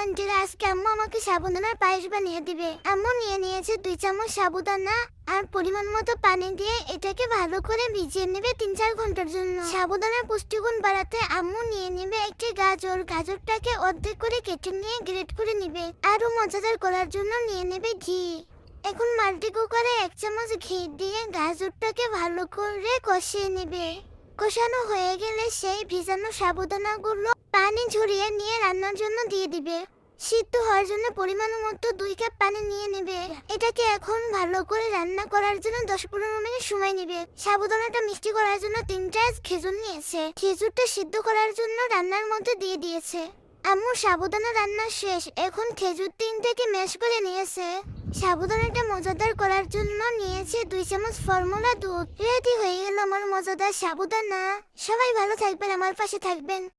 আন্টিরা আজকে আম্মু আমাকে সাবুদানার পায়েস বানিয়ে দিবে। আম্মু নিয়ে নিয়েছে 2 চামচ সাবুদানা আর পরিমাণ মতো পানি দিয়ে এটাকে ভালো করে ভিজিয়ে নেবে 3-4 ঘন্টার জন্য। সাবুদানার পুষ্টিগুণ বাড়াতে আম্মু নিয়ে নেবে একটি গাজর। গাজরটাকে অর্ধেক করে কেটে নিয়ে গ্রেট করে নেবে। আরো মজাদার করার জন্য নিয়ে নেবে ঘি। এখন মাল্টি কুকারে 1 চামচ ঘি দিয়ে গাজরটাকে ভালো করে কষিয়ে নেবে। কষানো হয়ে গেলে সেই ভিজানো সাবুদানাগুলো পানি ঝরিয়ে নিয়ে রান্নার জন্য দিয়ে দিবে। সিদ্ধ হওয়ার জন্য পরিমাণ মতো 2 কাপ পানি নিয়ে নেবে। এটাকে এখন ভালো করে রান্না করার জন্য 10-15 মিনিট সময় নেবে। সাবুদানাটা মিষ্টি করার জন্য 3টা খেজুর নিয়েছে। খেজুরটা সিদ্ধ করার জন্য রান্নার মধ্যে দিয়ে দিয়েছে। আম্মু সাবুদানা রান্না শেষ। এখন খেজুর 3টাকে ম্যাশ করে নিয়েছে। সাবুদানাটা মজাদার করার জন্য নিয়েছে 2 চামচ ফর্মুলা দুধ। রেডি হয়ে গেল আমার মজাদার সাবুদানা। সবাই ভালো থাকবেন, আমার পাশে থাকবেন।